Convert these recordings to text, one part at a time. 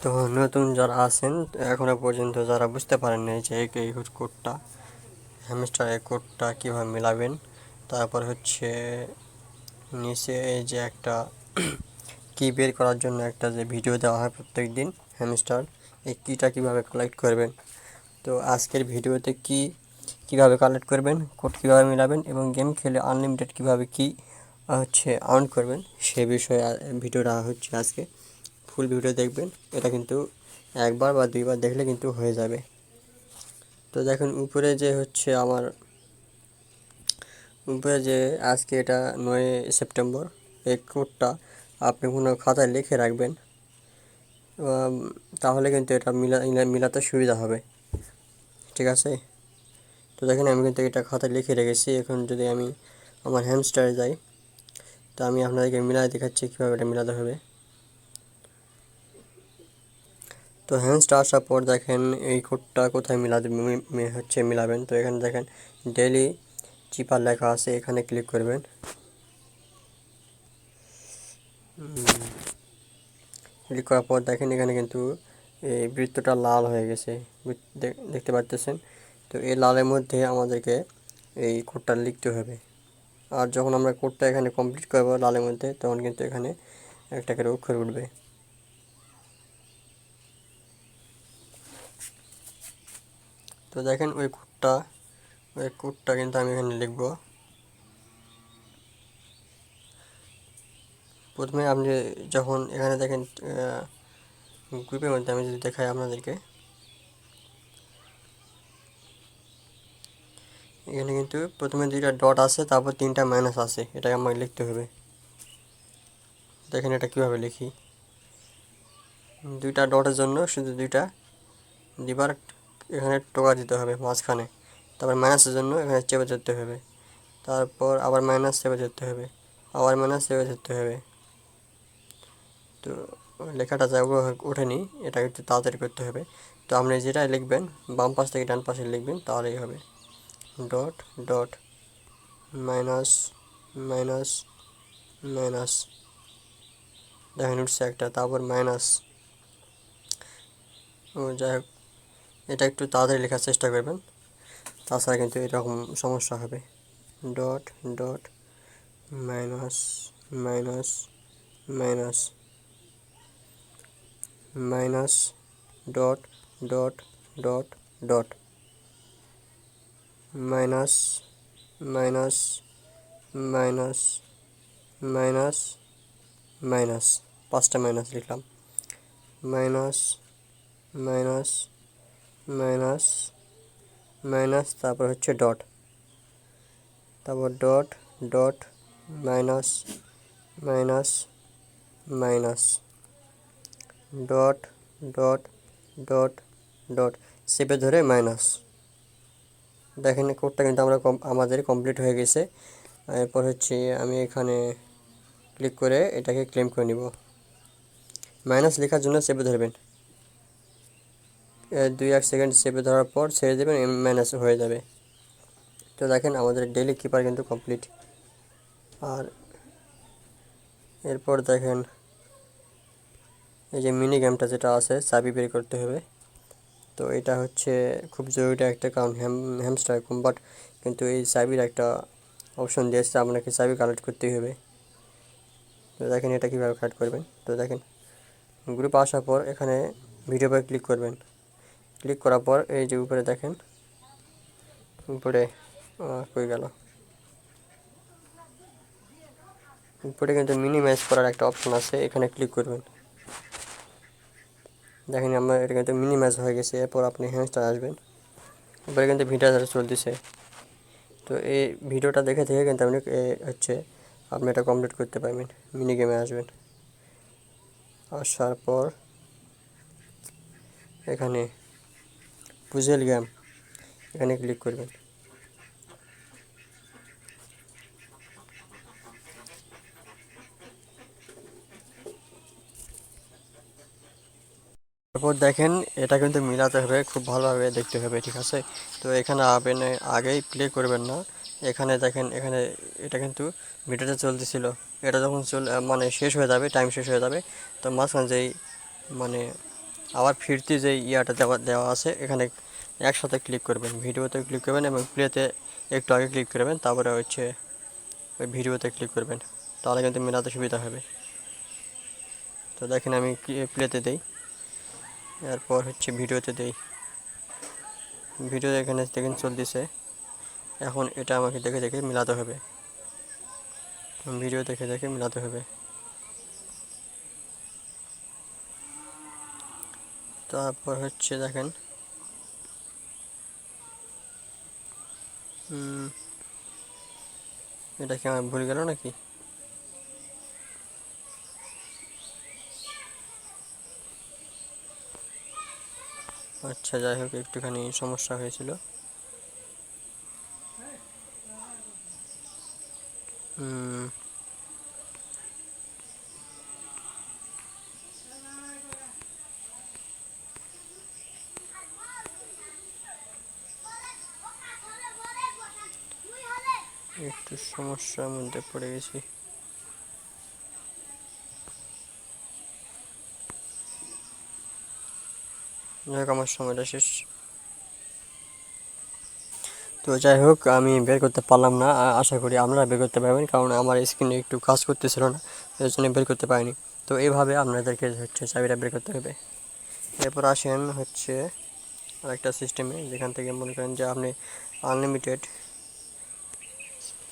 তো নতুন যারা আছেন এখনো পর্যন্ত যারা বুঝতে পারেন নাই যে এই কোডটা হ্যামস্টারের কোডটা কীভাবে মেলাবেন, তারপর হচ্ছে নিচে এই যে একটা কি বের করার জন্য একটা যে ভিডিও দেওয়া হয় প্রত্যেক দিন হ্যামস্টার, এই কিটা কীভাবে কালেক্ট করবেন। তো আজকের ভিডিওতে কীভাবে কালেক্ট করবেন, কোড কীভাবে মেলাবেন এবং গেম খেলে আনলিমিটেড কীভাবে আর্ন করবেন সে বিষয়ে ভিডিওটা হচ্ছে আজকে। ফুল ভিডিও দেখবেন, এটা কিন্তু একবার বা দুইবার দেখলে কিন্তু হয়ে যাবে। তো দেখুন উপরে যে হচ্ছে আমার উপরে যে আজকে এটা 9 সেপ্টেম্বর, এই কোডটা আপনি কোনো খাতায় লিখে রাখবেন, তাহলে কিন্তু এটা মিলাতে সুবিধা হবে। ঠিক আছে, তো দেখেন আমি কিন্তু এটা খাতায় লিখে রেখেছি। এখন যদি আমি আমার হ্যামস্টারে যাই, তো আমি আপনাদেরকে মিলাই দেখাচ্ছি কীভাবে এটা মিলাতে হবে। তো হ্যান্ডসটা আসার পর দেখেন এই কোডটা কোথায় মিলাবেন। তো এখানে দেখেন ডেইলি চিপার লেখা আছে, এখানে ক্লিক করবেন। ক্লিক করার পর দেখেন এখানে কিন্তু এই বৃত্তটা লাল হয়ে গেছে, দেখতে পাচ্ছেন। তো এই লালের মধ্যে আমাদেরকে এই কোডটা লিখতে হবে। আর যখন আমরা কোডটা এখানে কমপ্লিট করব লালের মধ্যে, তখন কিন্তু এখানে একটা করে অক্ষর উঠবে। তো দেখেন ওই কোডটা কিন্তু আমি এখানে লিখব। প্রথমে আপনি যখন এখানে দেখেন গ্রুপের মধ্যে আমি যদি দেখাই আপনাদেরকে, এখানে কিন্তু প্রথমে 2টা ডট আছে, তারপর 3টা মাইনাস আছে, এটা আমাকে লিখতে হবে। দেখেন এটা কীভাবে লিখি। 2টা ডটের জন্য শুধু 2টা দিবার এখানে টোকা দিতে হবে মাঝখানে, তারপর মাইনাসের জন্য এখানে চেপে ধরতে হবে, তারপর আবার মাইনাস চেপে ধরতে হবে, আবার মাইনাস চেপে ধরতে হবে। তো লেখাটা যা ওঠেনি, এটা একটু তাড়াতাড়ি করতে হবে। তো আপনি যেটা লিখবেন বাম পাশ থেকে ডান পাশে লিখবেন, তাহলেই হবে। Dot dot minus minus minus, দেখেন উঠছে একটা, তারপর মাইনাস। যাই হোক, এটা একটু তাড়াতাড়ি লেখার চেষ্টা করবেন, তাছাড়া কিন্তু এরকম সমস্যা হবে। Dot dot minus minus minus minus dot dot dot dot minus minus minus minus minus, 5টা মাইনাস লিখলাম। মাইনাস মাইনাস মাইনাস মাইনাস, তারপর হচ্ছে ডট, তারপর dot dot minus minus minus dot dot dot dot চেপে ধরে মাইনাস। দেখেন কোডটা কিন্তু আমাদের কমপ্লিট হয়ে গেছে। এরপর হচ্ছে আমি এখানে ক্লিক করে এটাকে ক্লেম করে নিব। মাইনাস লেখার জন্য চেপে ধরবেন, 2-1 সেকেন্ড চেপে ধরার পর ছেড়ে দেবেন, মাইনাস হয়ে যাবে। তো দেখেন আমাদের ডেইলি কিপার কিন্তু কমপ্লিট। আর এরপর দেখেন এই যে মিনি গেমটা যেটা আছে, চাবি বের করতে হবে। তো এটা হচ্ছে খুব জরুরি একটা কারণ হ্যামস্টার কম্বাট কিন্তু এই চাবির একটা অপশন দিয়েছে, আপনাকে চাবি কালেক্ট করতেই হবে। তো দেখেন এটা কীভাবে কালেক্ট করবেন। তো দেখেন গ্রুপে আসার পর এখানে ভিডিও পর ক্লিক করবেন। ক্লিক করার পর এই যে উপরে দেখেন, উপরে কই গেল, উপরে কিন্তু মিনিমাইজ করার একটা অপশন আছে, এখানে ক্লিক করবেন। দেখেন আমার এটা কিন্তু মিনিমাইজ হয়ে গেছে। এরপর আপনি হ্যামস্টার আসবেন, উপরে কিন্তু ভিডিও চলতেছে। তো এই ভিডিওটা দেখে থেকে কিন্তু আপনি এটা কমপ্লিট করতে পারবেন। মিনি গেমে আসবেন, আসার পর এখানে পুজেল গেম, এখানে ক্লিক করবেন। তারপর দেখেন এটা কিন্তু মিলাতে হবে, খুব ভালোভাবে দেখতে হবে। ঠিক আছে, তো এখানে আপনি আগেই প্লে করবেন না। এখানে দেখেন, এখানে এটা কিন্তু ভিডিওটা চলতেছিল, এটা যখন শেষ হয়ে যাবে, টাইম শেষ হয়ে যাবে, তো মাঝখানে যেই মানে আবার ফিরতি যে ইয়াটা দেওয়া দেওয়া আছে এখানে একসাথে ক্লিক করবেন, ভিডিওতে ক্লিক করবেন এবং প্লেতে একটু আগে ক্লিক করবেন, তারপরে হচ্ছে ওই ভিডিওতে ক্লিক করবেন, তাহলে কিন্তু মেলাতে সুবিধা হবে। তো দেখেন আমি প্লেতে দেই, এরপর হচ্ছে ভিডিওতে দেই, ভিডিও এখানে দেখেন চলতেছে। এখন এটা আমাকে দেখে দেখে মেলাতে হবে, ভিডিও দেখে দেখে মেলাতে হবে। তারপর হচ্ছে দেখেন এটা কি আমার ভুল গেল নাকি? আচ্ছা যাই হোক, একটুখানি সমস্যা হয়েছিল। একটু সমস্যার মধ্যে পড়ে গেছি। যাই হোক, আমার সময়টা শেষ। তো যাই হোক, আমি বের করতে পারলাম না, আশা করি আপনারা বের করতে পারবেন, কারণ আমার স্ক্রিনে একটু কাজ করতেছিল না, এর জন্য বের করতে পারিনি। তো এইভাবে আপনাদেরকে হচ্ছে চাবিটা বের করতে হবে। এরপর আসেন হচ্ছে আরেকটা সিস্টেমে, যেখান থেকে মনে করেন যে আপনি আনলিমিটেড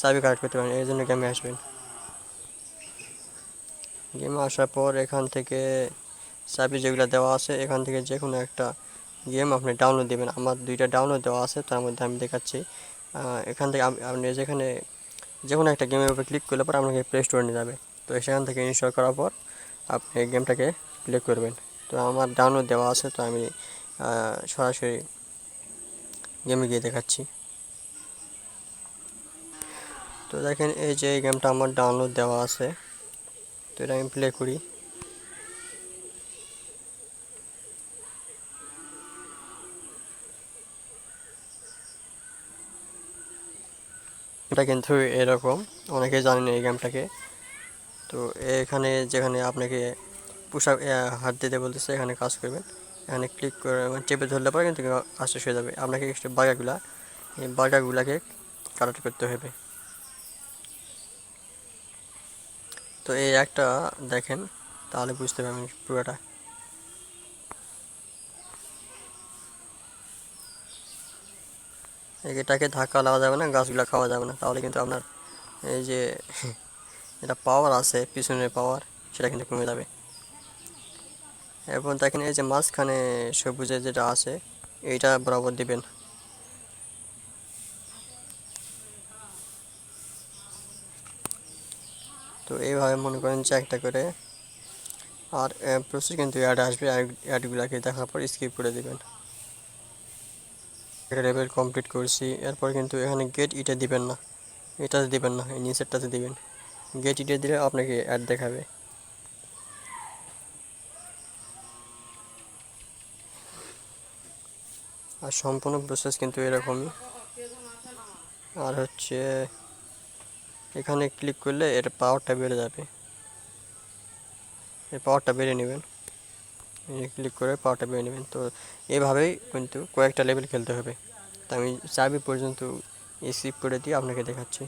চাবি কালেক্ট করতে পারেন। এই জন্য গেমে আসবেন, গেমে আসার পর এখান থেকে চাবি যেগুলো দেওয়া আছে এখান থেকে যে কোনো একটা গেম আপনি ডাউনলোড দেবেন। আমার 2টা ডাউনলোড দেওয়া আছে, তার মধ্যে আমি দেখাচ্ছি। এখান থেকে আপনি যেখানে যে কোনো একটা গেমের উপরে ক্লিক করলে পর আপনাকে প্লে স্টোরে নিয়ে যাবে। তো সেখান থেকে ইনস্টল করার পর আপনি গেমটাকে প্লে করবেন। তো আমার ডাউনলোড দেওয়া আছে, তো আমি সরাসরি গেমে গিয়ে দেখাচ্ছি। তো দেখেন এই যে এই গেমটা আমার ডাউনলোড দেওয়া আছে, তো এটা আমি প্লে করি। এটা কিন্তু এরকম, অনেকেই জানেন এই গেমটাকে। তো এখানে যেখানে আপনাকে পুশ-আপ হাত দিতে বলতেছে, এখানে কাজ করবেন, এখানে ক্লিক করে চেপে ধরলে পরে কিন্তু কাজ শেষ হয়ে যাবে। আপনাকে একটু এই বাগাগুলাকে কালেক্ট করতে হবে। তো এই একটা দেখেন, তাহলে বুঝতে পারবেন পুরোটা। এটাকে ধাক্কা লাগা যাবে না, গাছগুলা খাওয়া যাবে না, তাহলে কিন্তু আপনার এই যে এটা পাওয়ার আছে, পিছনের পাওয়ার, সেটা কিন্তু কমে যাবে। এরপর দেখেন এই যে মাঝখানে সবুজে যেটা আছে, এইটা বরাবর দিবেন। তো এইভাবে মনে করেন যে একটা করে আর প্রসেস কিন্তু অ্যাড আসবে, আর অ্যাডগুলোকে দেখার পর স্কিপ করে দেবেন। একটা লেভেল কমপ্লিট করছি, এরপর কিন্তু এখানে গেট ইটে দিবেন না, এটাতে দিবেন না, এই নিচেরটাতে দিবেন। গেট ইটে দিলে আপনাকে অ্যাড দেখাবে। আর সম্পূর্ণ প্রসেস কিন্তু এরকমই। আর হচ্ছে এখানে ক্লিক করলে এর পাওয়ারটা বেড়ে যাবে, এর পাওয়ারটা বেড়ে নেবেন, ক্লিক করে পাওয়ারটা বেড়ে নেবেন। তো এভাবেই কিন্তু কয়েকটা লেভেল খেলতে হবে। তো আমি চাবি পর্যন্ত স্কিপ করে দিয়ে আপনাকে দেখাচ্ছি।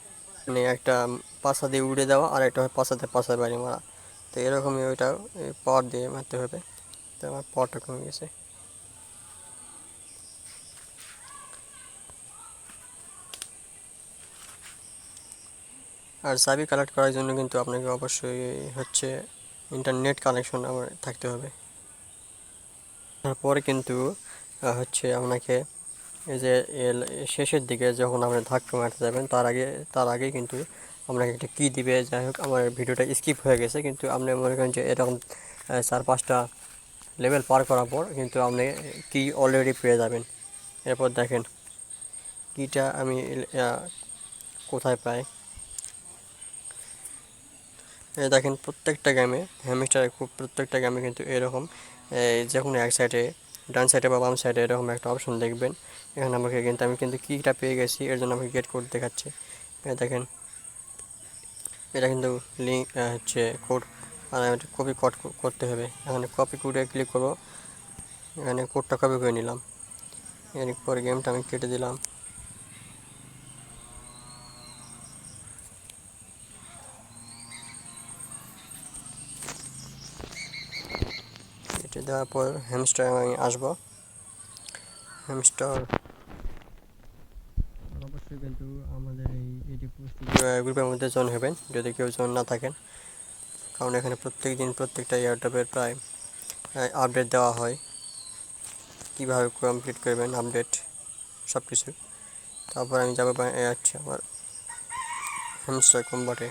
মানে একটা পাশা দিয়ে উড়ে দেওয়া, আর একটা হয় পাশাতে বাড়ি মারা। তো এরকমই ওইটা পাওয়ার দিয়ে মারতে হবে। তো আমার পাওয়ারটা কমে গেছে। আর চাবি কালেক্ট করার জন্য কিন্তু আপনাকে অবশ্যই হচ্ছে ইন্টারনেট কানেকশন আমার থাকতে হবে। তারপরে কিন্তু হচ্ছে আপনাকে এই যে শেষের দিকে যখন আপনি ধাক্কা মারতে যাবেন, তার আগে কিন্তু আপনাকে একটা কী দিবে। যাই হোক, আমার ভিডিওটা স্কিপ হয়ে গেছে, কিন্তু আপনি মনে করেন যে এরকম 4-5টা লেভেল পার করার পর কিন্তু আপনি কি অলরেডি পেয়ে যাবেন। এরপর দেখেন কিটা আমি কোথায় পাই। দেখেন প্রত্যেকটা গেমে হ্যামস্টারের প্রত্যেকটা গেমে কিন্তু এরকম যে কোনো এক সাইডে, ডান সাইডে বা বাম সাইডে এরকম একটা অপশন দেখবেন। এখানে আমাকে কিন্তু আমি কিন্তু কিটা পেয়ে গেছি, এর জন্য আমাকে গেট কোড দেখাচ্ছে। দেখেন এটা কিন্তু লিঙ্ক হচ্ছে কোড, আর কপি কোড করতে হবে। এখানে কপি কোডে ক্লিক করব, এখানে কোডটা কপি করে নিলাম, এরপর গেমটা আমি কেটে দিলাম। কেটে দেওয়ার পর হ্যামস্টার আমি আসবো। হ্যামস্টার অবশ্যই কিন্তু আমাদের এই গ্রুপের মধ্যে জয়েন হবেন যদি কেউ জয়েন না থাকেন, কারণ এখানে প্রত্যেক দিন প্রত্যেকটা এয়ারড্রপের প্রায় আপডেট দেওয়া হয়, কীভাবে কমপ্লিট করবেন আপডেট সব কিছু। তারপর আমি যাবো যাচ্ছি আমার হ্যামস্টার কম্বাটে।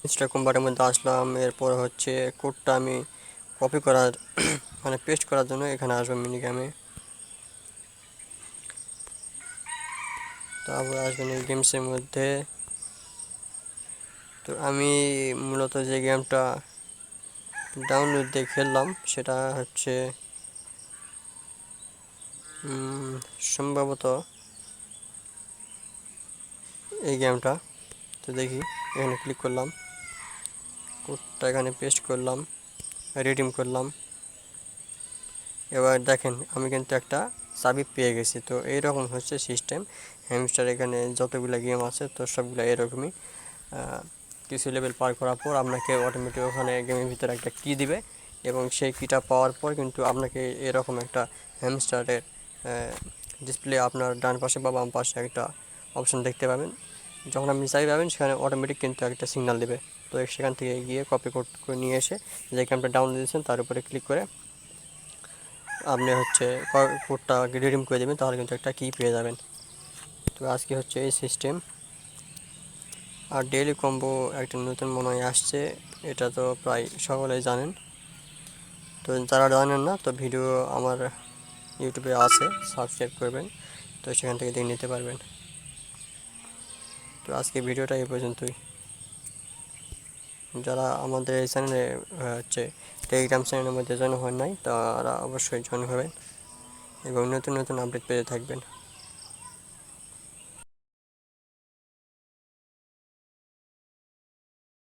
হ্যামস্টার কম্বাটের মধ্যে আসলাম, এরপর হচ্ছে কোডটা আমি কপি করার মানে পেস্ট করার জন্য এখানে আসবো মিনি গেমে। তারপর আসবেন এই গেমসের মধ্যে। তো আমি মূলত যে গেমটা ডাউনলোড দিয়ে খেললাম সেটা হচ্ছে সম্ভবত এই গেমটা। তো দেখি, এখানে ক্লিক করলাম, কোডটা এখানে পেস্ট করলাম, রিডিম করলাম। এবার দেখেন আমি কিন্তু একটা চাবি পেয়ে গেছি। তো এইরকম হচ্ছে সিস্টেম। হ্যামস্টার এখানে যতগুলো গেম আছে তো সবগুলো এরকমই। কিছু লেভেল পার করার পর আপনাকে অটোমেটিক ওখানে গেমের ভিতরে একটা কি দিবে, এবং সেই কিটা পাওয়ার পর কিন্তু আপনাকে এরকম একটা হ্যামস্টারের ডিসপ্লে আপনার ডান পাশে বা বাম পাশে একটা অপশন দেখতে পাবেন। যখন আপনি চাবি পাবেন সেখানে অটোমেটিক কিন্তু একটা সিগনাল দেবে। তো সেখান থেকে গিয়ে কপি করে নিয়ে এসে যে গেমটা ডাউনলোড দিয়েছেন তার উপরে ক্লিক করে আপনি হচ্ছে কোডটা রিডিম করে দেবেন, তাহলে কিন্তু একটা কি পেয়ে যাবেন। তো আজকে হচ্ছে এই সিস্টেম। আর ডেইলি কম্বো একটা নতুন মনে হয় আসছে, এটা তো প্রায় সকলেই জানেন। তো যারা জানেন না তো ভিডিও আমার ইউটিউবে আছে, সাবস্ক্রাইব করবেন, তো সেখান থেকে দেখে নিতে পারবেন। তো আজকে ভিডিওটা এই পর্যন্তই। যারা আমাদের এই চ্যানেলে হচ্ছে টেলিগ্রাম চ্যানেলের মধ্যে জয়েন হন নাই তারা অবশ্যই জয়েন হবেন এবং নতুন নতুন আপডেট পেতে থাকবেন।